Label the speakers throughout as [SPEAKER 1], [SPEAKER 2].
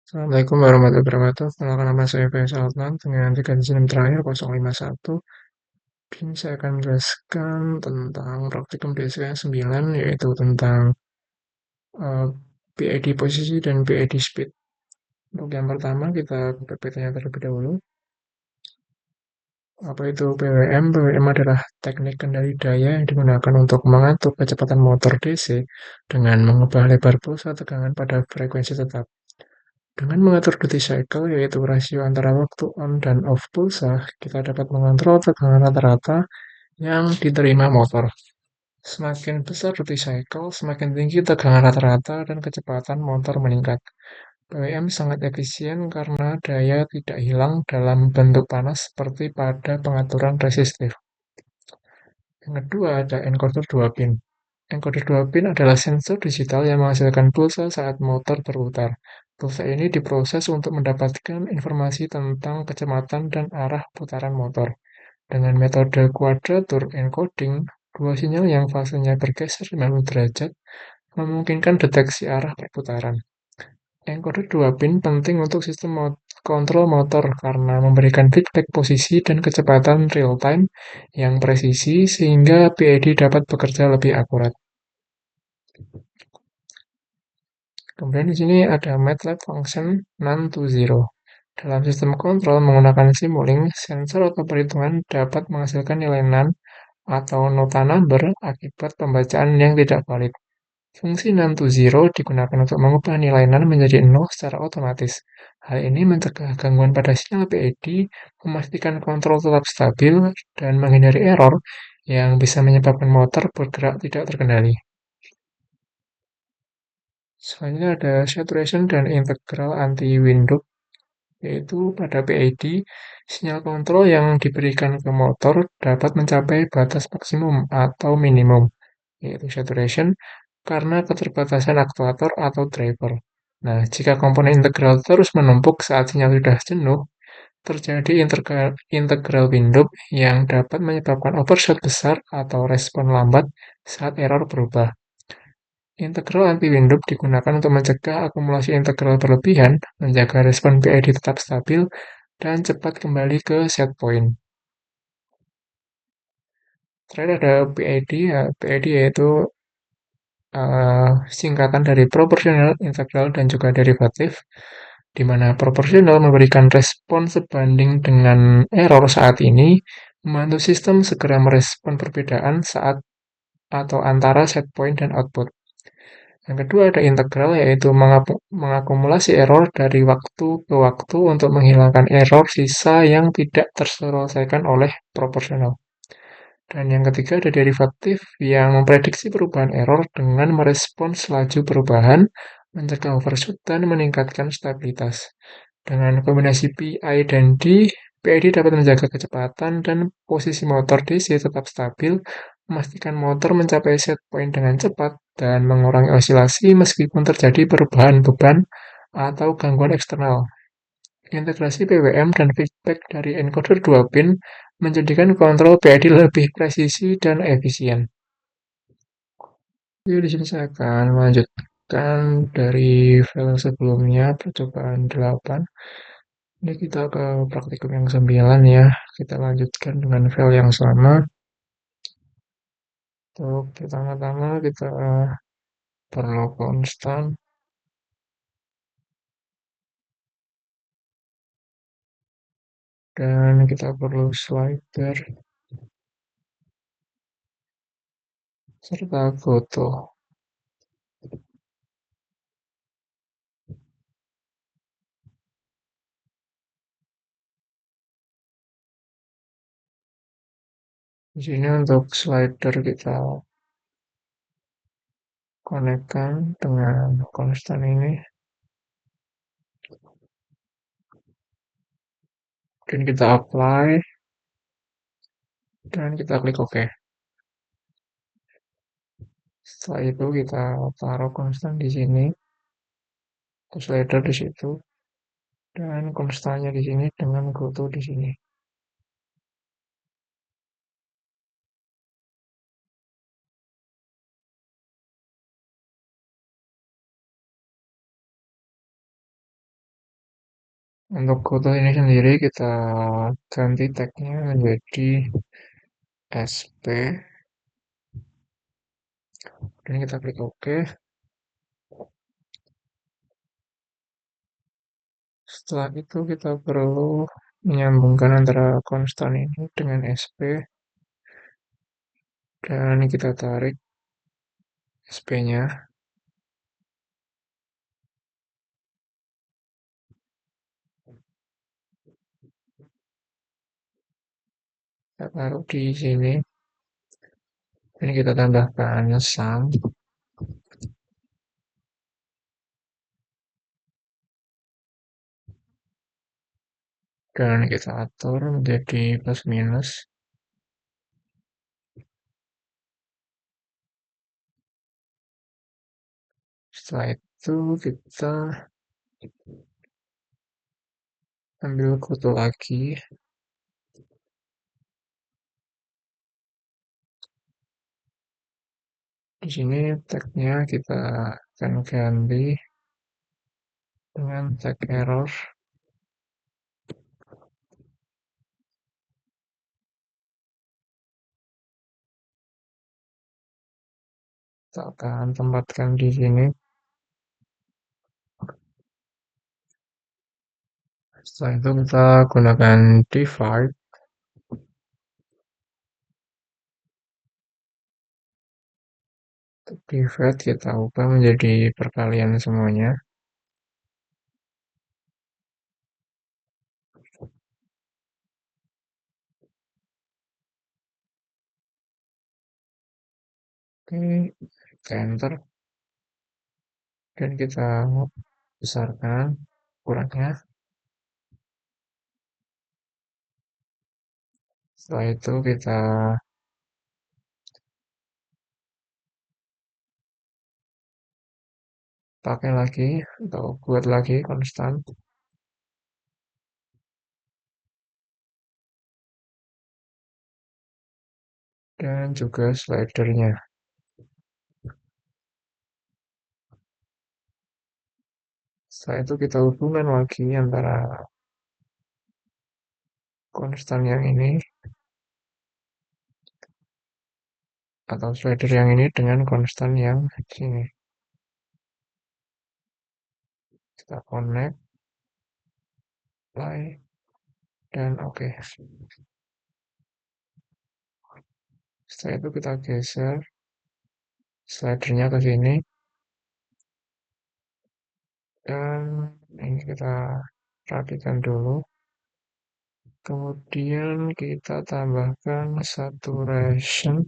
[SPEAKER 1] Assalamualaikum warahmatullahi wabarakatuh. Perkenalkan nama saya Faisal Adnan dengan tiga digit NIM terakhir 051. Ini saya akan menjelaskan tentang praktikum DSK 9 yaitu tentang eh, PID posisi dan PID speed. Untuk yang pertama kita ke PPT-nya terlebih dahulu. Apa itu PWM? PWM adalah teknik kendali daya yang digunakan untuk mengatur kecepatan motor DC dengan mengubah lebar pulsa tegangan pada frekuensi tetap. Dengan mengatur duty cycle, yaitu rasio antara waktu on dan off pulsa, kita dapat mengontrol tegangan rata-rata yang diterima motor. Semakin besar duty cycle, semakin tinggi tegangan rata-rata dan kecepatan motor meningkat. PWM sangat efisien karena daya tidak hilang dalam bentuk panas seperti pada pengaturan resistif. Yang kedua ada encoder 2 pin. Encoder 2 pin adalah sensor digital yang menghasilkan pulsa saat motor berputar. Pulsa ini diproses untuk mendapatkan informasi tentang kecepatan dan arah putaran motor. Dengan metode quadrature encoding, dua sinyal yang fasenya bergeser 90 derajat memungkinkan deteksi arah perputaran. Encoder 2 pin penting untuk sistem kontrol motor karena memberikan feedback posisi dan kecepatan real time yang presisi sehingga PID dapat bekerja lebih akurat. Kemudian di sini ada MATLAB function none to zero. Dalam sistem kontrol menggunakan Simulink, sensor atau perhitungan dapat menghasilkan nilai none atau nota number akibat pembacaan yang tidak valid. Fungsi none to zero digunakan untuk mengubah nilai none menjadi nol secara otomatis. Hal ini mencegah gangguan pada sinyal PID, memastikan kontrol tetap stabil, dan menghindari error yang bisa menyebabkan motor bergerak tidak terkendali. Selanjutnya ada saturation dan integral anti-windup, yaitu pada PID, sinyal kontrol yang diberikan ke motor dapat mencapai batas maksimum atau minimum, yaitu saturation, karena keterbatasan aktuator atau driver. Nah, jika komponen integral terus menumpuk saat sinyal sudah jenuh, terjadi integral windup yang dapat menyebabkan overshoot besar atau respon lambat saat error berubah. Integral anti-windup digunakan untuk mencegah akumulasi integral berlebihan, menjaga respon PID tetap stabil, dan cepat kembali ke set point. Terakhir ada PID, ya, PID yaitu singkatan dari proporsional, integral, dan juga derivatif, di mana proporsional memberikan respon sebanding dengan error saat ini, membantu sistem segera merespon perbedaan saat atau antara set point dan output. Yang kedua ada integral, yaitu mengakumulasi error dari waktu ke waktu untuk menghilangkan error sisa yang tidak terselesaikan oleh proporsional. Dan yang ketiga ada derivatif yang memprediksi perubahan error dengan merespons laju perubahan, mencegah overshoot, dan meningkatkan stabilitas. Dengan kombinasi PI dan D, PID dapat menjaga kecepatan dan posisi motor DC tetap stabil, memastikan motor mencapai set point dengan cepat, dan mengurangi osilasi meskipun terjadi perubahan beban atau gangguan eksternal. Integrasi PWM dan feedback dari encoder 2 pin menjadikan kontrol PID lebih presisi dan efisien. Jadi di sini saya akan melanjutkan dari file sebelumnya, percobaan 8. Ini kita ke praktikum yang 9 ya. Kita lanjutkan dengan file yang sama. Untuk pertama-tama kita perlu konstan. Dan kita perlu slider serta foto. Di sini untuk slider kita konekkan dengan konstan ini. Dan kita apply. Dan kita klik OK. Setelah itu kita taruh konstan di sini. Slider di situ. Dan konstannya di sini dengan goto di sini. Untuk foto ini sendiri kita ganti tagnya menjadi SP dan kita klik OK. Setelah itu kita perlu menyambungkan antara konstan ini dengan SP dan kita tarik SP-nya, kita taruh di sini. Ini kita tambahkan sum dan kita atur menjadi plus minus. Setelah itu kita ambil foto lagi. Di sini tagnya kita akan ganti dengan tag error. Kita akan tempatkan di sini. Setelah itu kita gunakan divide. Untuk divide kita ubah menjadi perkalian semuanya. Oke, kita enter dan kita besarkan ukurannya. Setelah itu kita pakai lagi atau buat lagi konstan dan juga slidernya. Setelah itu kita hubungkan lagi antara konstan yang ini atau slider yang ini dengan konstan yang sini. Kita connect, apply, dan oke. Setelah itu kita geser slidernya ke sini dan ini kita rapikan dulu. Kemudian kita tambahkan saturation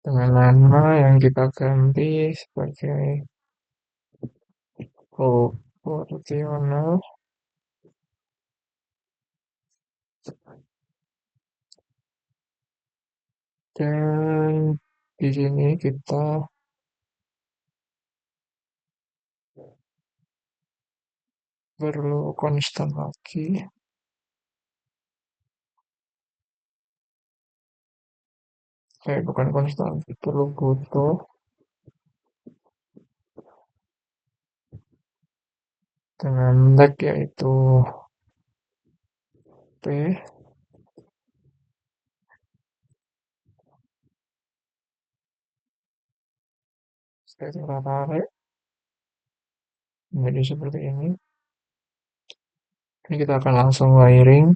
[SPEAKER 1] dengan nama yang kita ganti sebagai proportional dan di sini kita perlu konstan lagi. Bukan konstan, perlu butuh dengan tag yaitu P. Saya kita tarik menjadi seperti ini. Ini kita akan langsung wiring.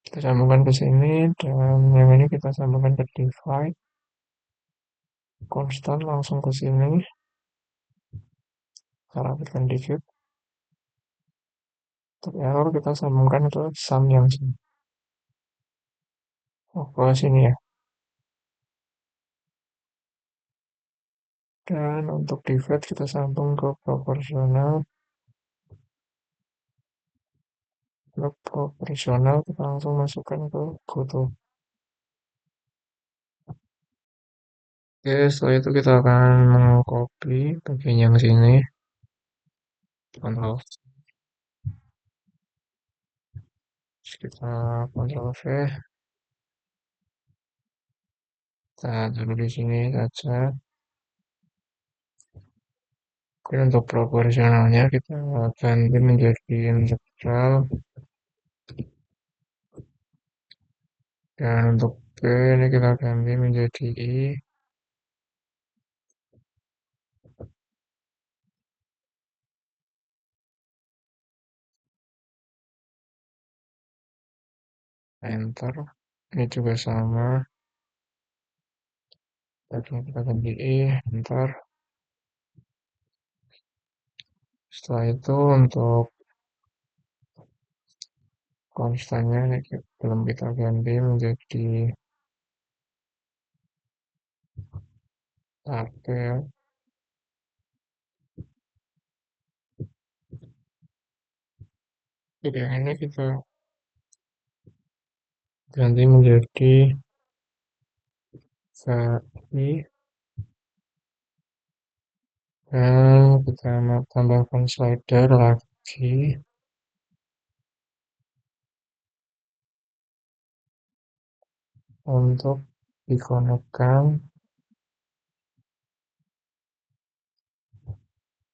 [SPEAKER 1] Kita sambungkan ke sini dan yang ini kita sambungkan ke divide. Konstan langsung ke sini. Kita rapidkan dikit. Untuk error kita sambungkan ke sum yang sini. Oh, ke sini ya. Dan untuk divide kita sambung ke proporsional. Untuk proporsional kita langsung masukkan ke goto. Oke, setelah itu kita akan mengcopy bagian yang sini. Control kita Ctrl V, kita taruh di sini saja. Kemudian untuk proporsionalnya kita ganti menjadi integral, dan untuk B ini kita ganti menjadi I, enter. Ini juga sama, kita ganti I, enter. Setelah itu untuk konstannya ini belum kita ganti menjadi AP ya. Pilihannya kita ganti menjadi VI, dan kita mau tambahkan slider lagi untuk dikonekkan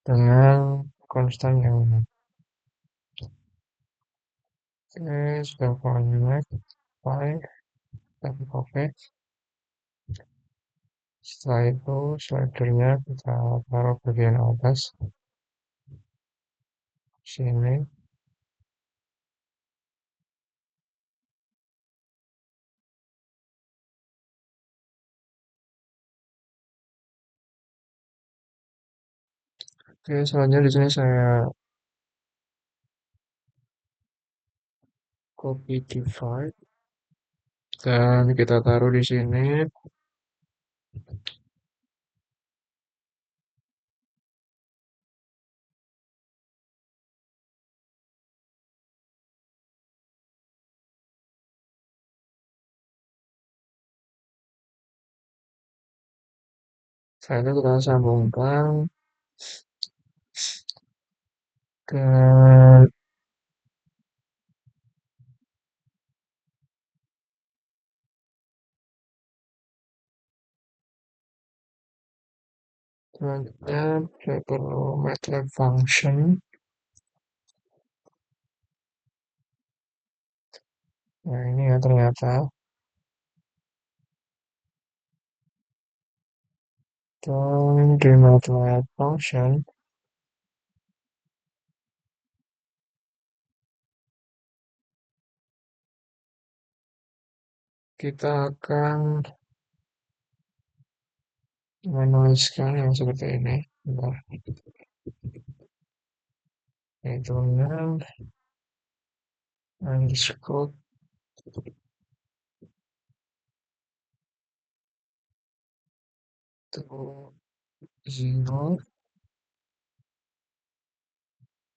[SPEAKER 1] dengan konstan yang ini. Oke, sudah connect, fine, dan oke. Setelah itu slidernya kita taruh bagian atas sini. Oke, selanjutnya di sini saya copy divide dan kita taruh di sini. Setelah itu kita sambungkan ke selanjutnya saya perlu MATLAB function. Nah ini ya ternyata. Dan di MATLAB function kita akan menuliskan yang seperti ini. Bentar. Yaitu num underscore to 0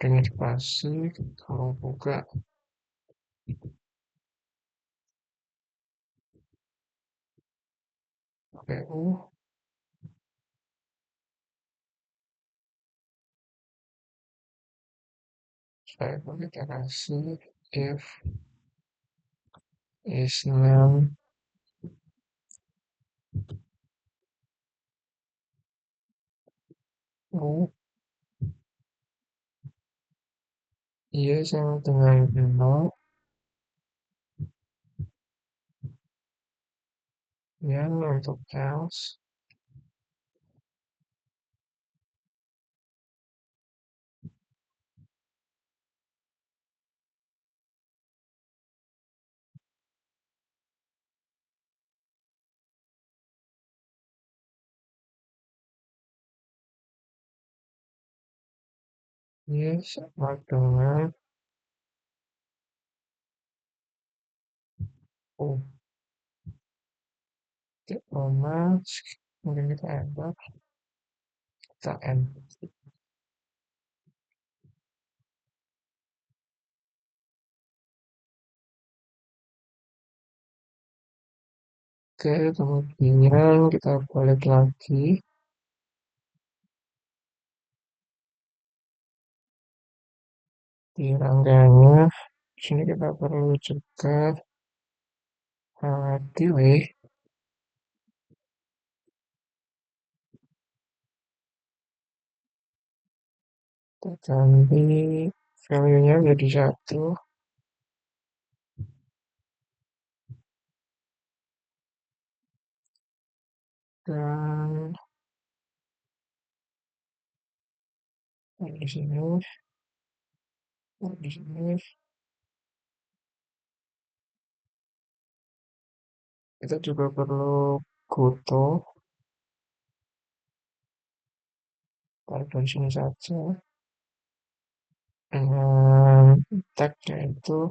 [SPEAKER 1] dengan spasi, kalau buka PU, setelah itu kita kasih if is num u iya sama dengan 0, yang untuk else yes sama dengan u. Koma, mungkin kita enter, kita end. Oke, kemudian kita balik lagi di rangkaiannya. Di sini kita perlu juga delay. Kita ganti value-nya jadi 1 dan di sini, di sini kita juga perlu goto, tarik dari sini saja dengan tag-nya itu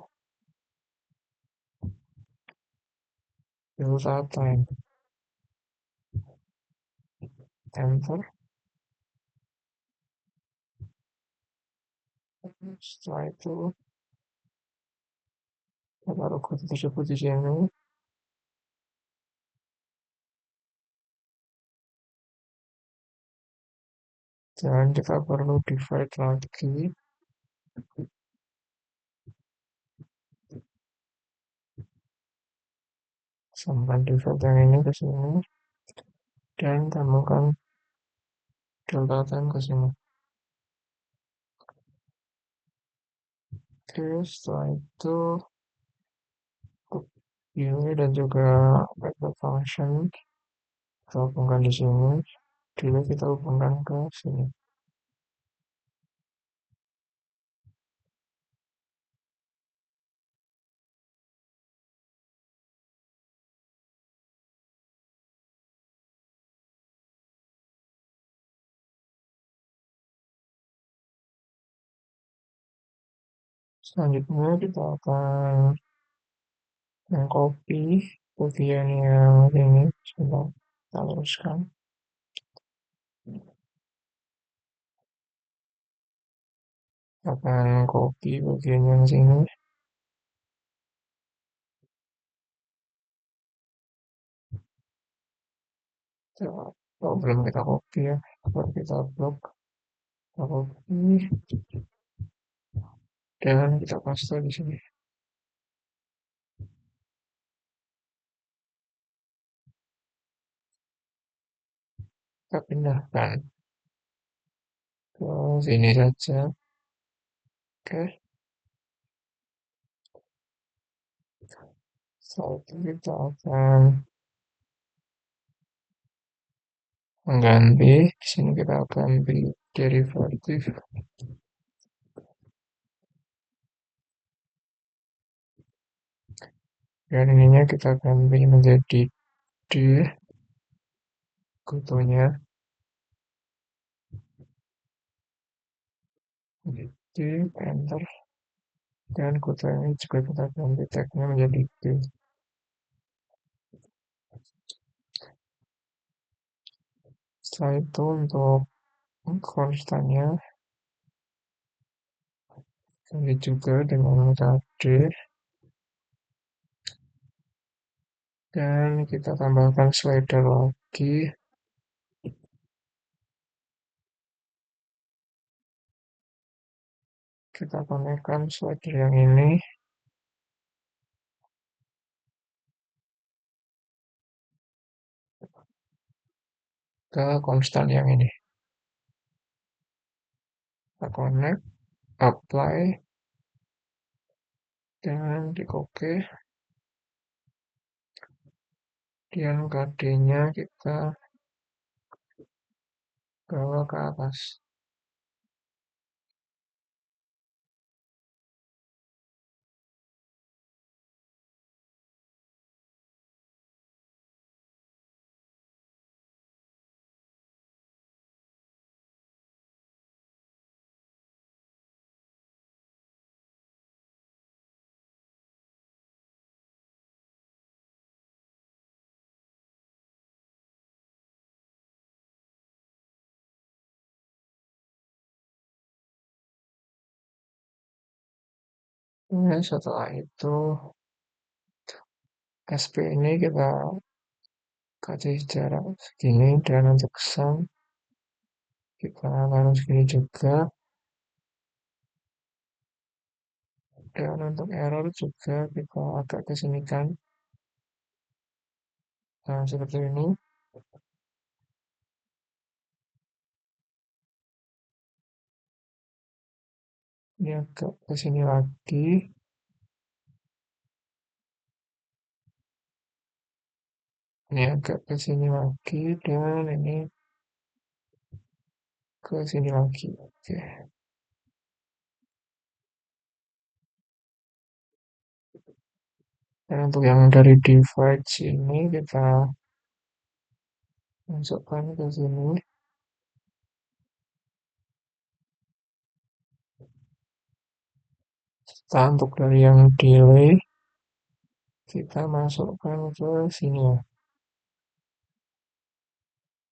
[SPEAKER 1] delta time, enter. Setelah itu kita taruh goto tersebut di sini dan kita perlu divide lagi, sambungkan divide yang ini ke sini dan tambahkan delta time ke sini. Oke, setelah itu ini dan juga method function kita hubungkan di sini, delay kita hubungkan ke sini. Selanjutnya kita akan mengcopy bagian yang ini sudah kita luruskan. Kita akan copy bagian yang sini. Belum kita copy ya, baru kita blok, kita copy dan kita paste di sini. Kita pindahkan ke sini saja. Oke, setelah itu kita akan mengganti. Di sini kita akan beri derivatif dan ininya kita ganti menjadi D gotonya, D, enter, dan goto ini juga kita ganti tagnya menjadi D. Setelah itu untuk konstannya ganti juga dengan KD dan kita tambahkan slider lagi. Kita konekkan slider yang ini ke konstan yang ini. Kita connect, apply, dan di oke. Dan KD-nya kita bawa ke atas. Nah, setelah itu SP ini kita kasih jarak segini dan untuk sum kita taruh segini juga Dan untuk error juga kita agak kesinikan. Nah, seperti ini. Ini agak ke sini lagi. Ini agak ke sini lagi. Dan ini ke sini lagi. Oke. Dan untuk yang dari device ini kita masukkan ke sini. Kita untuk dari yang delay kita masukkan ke sini ya.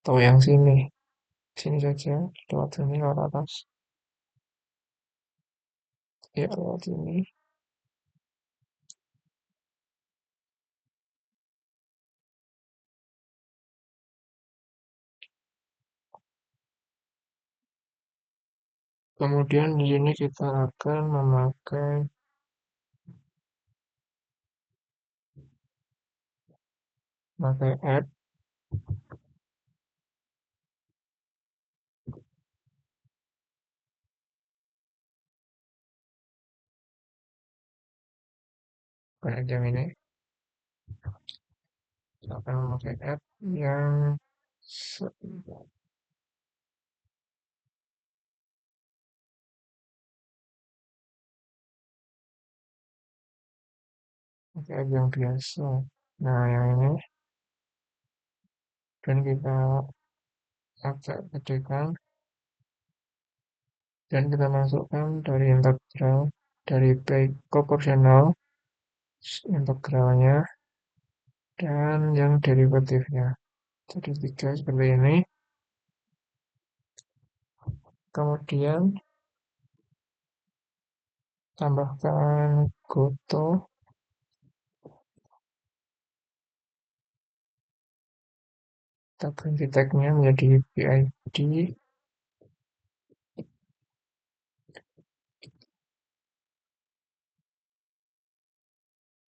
[SPEAKER 1] Atau yang sini. Sini saja. Lewat sini, lewat atas. Ya, lewat sini. Kemudian di sini kita akan memakai add. Bukan yang ini. Kita akan memakai add yang pakai add yang biasa. Nah, yang ini. Dan kita agak kedekan. Dan kita masukkan dari integral. Dari break proportional. Integralnya. Dan yang derivatifnya. Jadi 3 seperti ini. Kemudian tambahkan goto. Kita ganti tagnya menjadi PID.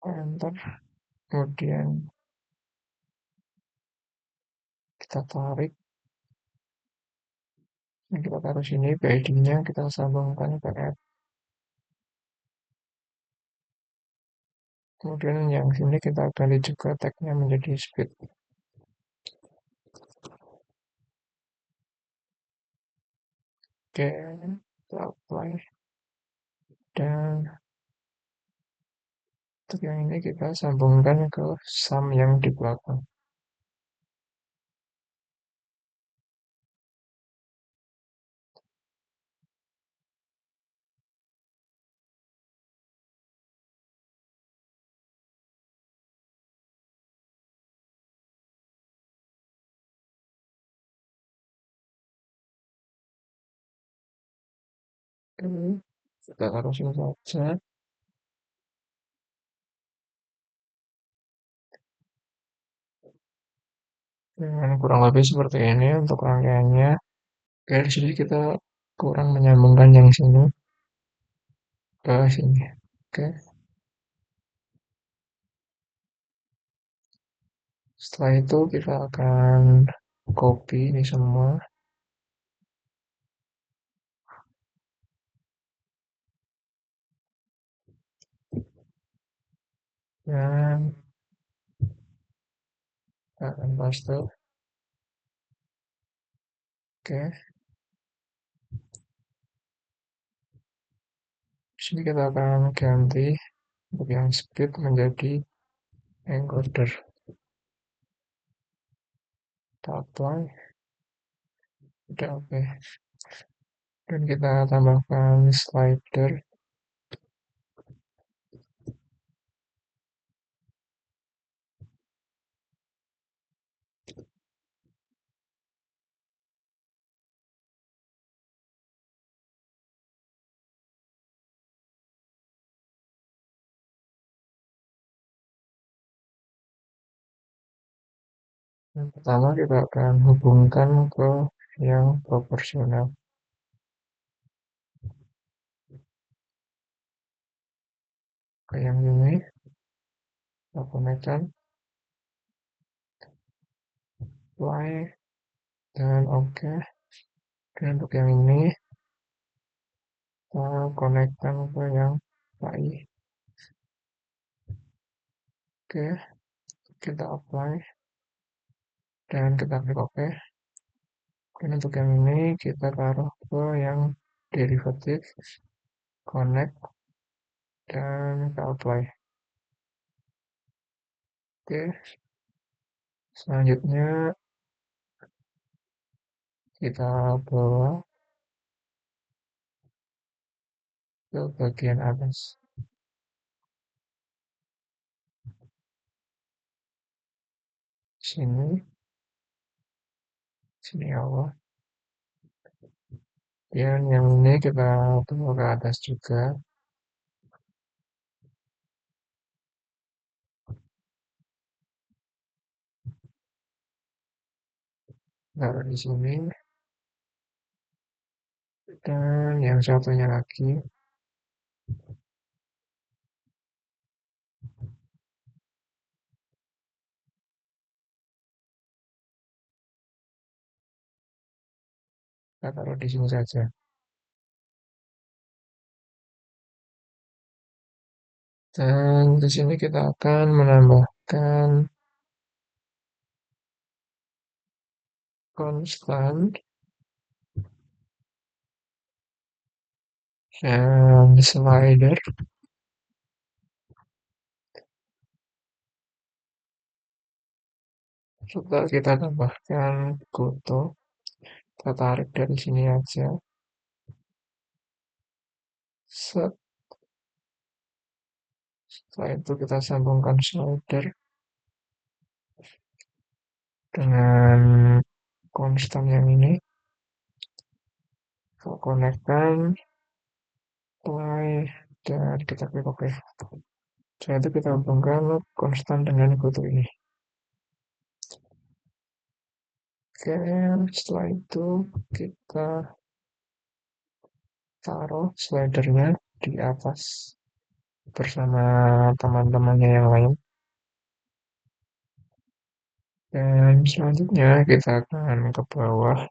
[SPEAKER 1] Enter. Kemudian kita tarik. Ini kita taruh sini PID-nya kita sambungkan ke add. Kemudian yang sini kita ganti juga tagnya menjadi speed. Oke, kita apply. Dan untuk yang ini kita sambungkan ke sum yang di belakang. Oke, kita taruh sini saja. Dengan kurang lebih seperti ini untuk rangkaiannya. Oke, di sini kita kurang menyambungkan yang sini ke sini. Oke. Setelah itu kita akan copy ini semua. Dan kita akan paste. Oke. Di sini kita akan ganti untuk yang speed menjadi encoder. Kita apply. Udah oke. Dan kita tambahkan slider. Yang pertama kita akan hubungkan ke yang proporsional. ke yang ini, kita konekkan, apply, dan oke. Dan untuk yang ini, kita konekkan ke yang lain. Oke, kita apply, dan kita klik OK. Dan untuk yang ini, kita taruh ke yang derivatif, connect, dan kita apply. Oke, selanjutnya kita bawa ke bagian atas sini, sini awal. Dan yang ini kita bawa ke atas juga, taruh di sini. Dan yang satunya lagi, kita taruh di sini saja. Dan di sini kita akan menambahkan konstan dan slider. Setelah kita tambahkan goto, kita tarik dari sini aja. Setelah itu kita sambungkan slider dengan konstan yang ini. Kita konekkan, apply, dan kita klik OK. Setelah itu kita hubungkan konstan dengan goto ini. Oke, setelah itu kita taruh slidernya di atas bersama teman-temannya yang lain. Dan selanjutnya kita akan ke bawah.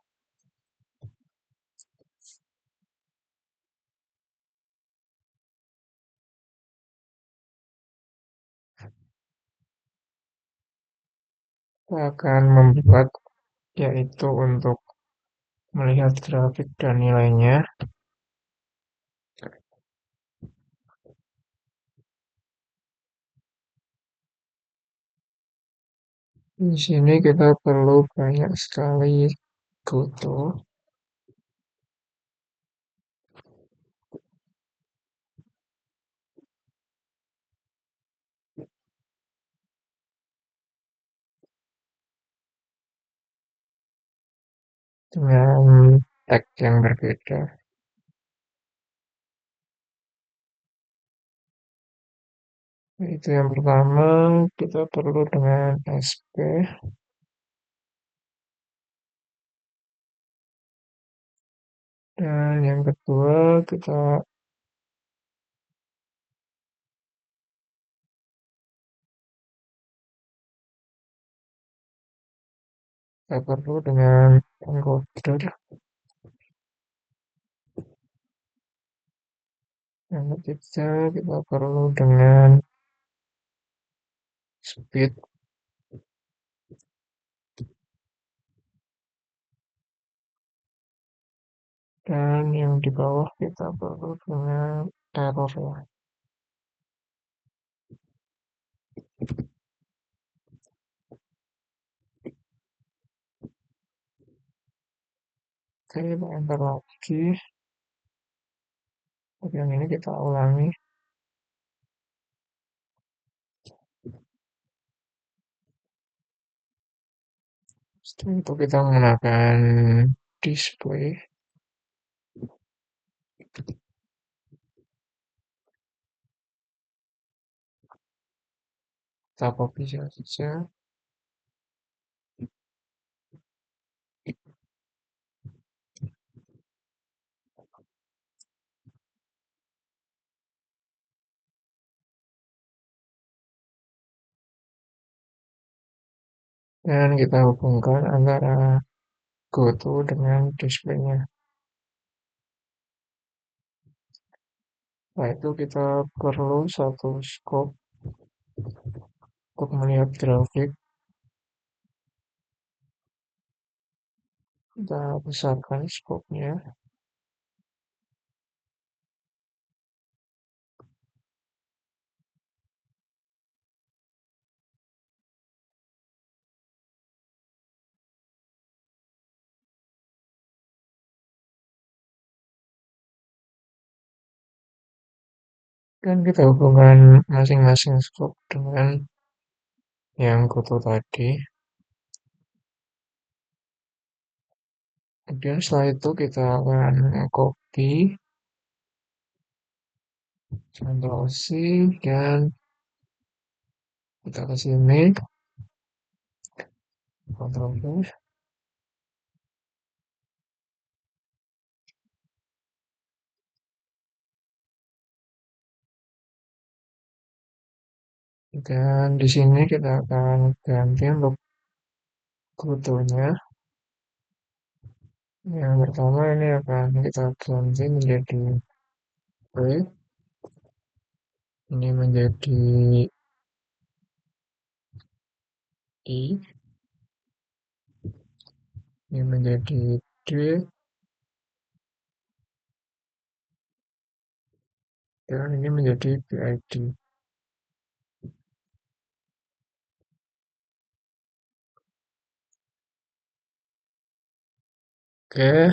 [SPEAKER 1] Kita akan membuat yaitu untuk melihat grafik dan nilainya. Di sini kita perlu banyak sekali goto. Dengan tag yang berbeda. Itu yang pertama, kita perlu dengan SP. Dan yang kedua, kita perlu dengan encoder. Yang ketiga, kita perlu dengan speed. Dan yang di bawah kita perlu dengan error ya. Oke, kita enter lagi. Yang ini kita ulangi. Setelah itu kita menggunakan display. Kita copy saja. dan kita hubungkan antara GoTo dengan display-nya. Setelah itu kita perlu satu scope untuk melihat grafik. Kita besarkan scope-nya. Dan kita hubungkan masing-masing scope dengan yang GoTo tadi. Kemudian setelah itu kita akan copy, Ctrl C, dan kita ke sini, Ctrl V. Dan di sini kita akan ganti untuk fotonya. Yang pertama ini akan kita ganti menjadi B, ini menjadi I, ini menjadi D, dan ini menjadi PID. Oke,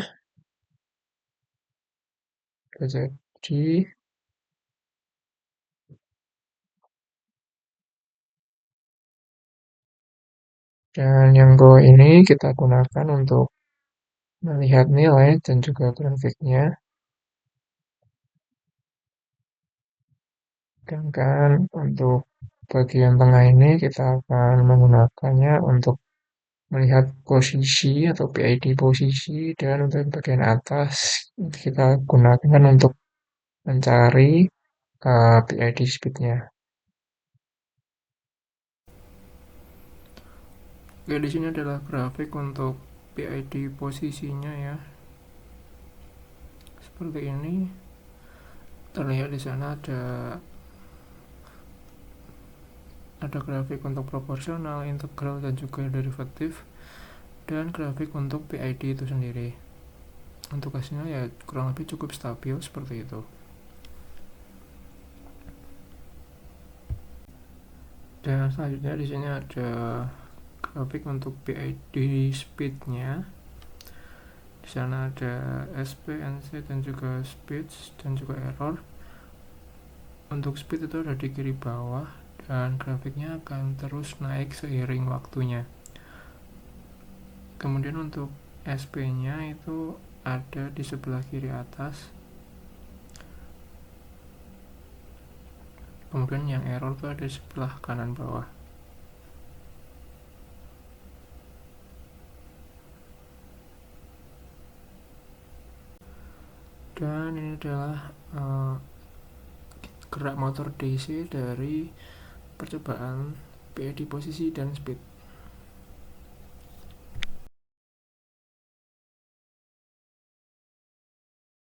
[SPEAKER 1] jadi dan yang bawah ini kita gunakan untuk melihat nilai dan juga grafiknya. Sedangkan untuk bagian tengah ini kita akan menggunakannya untuk melihat posisi atau PID posisi, dan untuk bagian atas kita gunakan untuk mencari PID speed-nya. Oke, di sini adalah grafik untuk PID posisinya ya. Seperti ini. Terlihat di sana ada grafik untuk proporsional, integral, dan juga derivatif, dan grafik untuk PID itu sendiri. Untuk hasilnya ya kurang lebih cukup stabil seperti itu. Dan selanjutnya di sini ada grafik untuk PID speed-nya. Di sana ada SP, NC, dan juga speed dan juga error. Untuk speed itu ada di kiri bawah, dan grafiknya akan terus naik seiring waktunya. Kemudian untuk SP-nya itu ada di sebelah kiri atas. Kemudian yang error itu ada di sebelah kanan bawah. Dan ini adalah gerak motor DC dari percobaan PID posisi dan speed.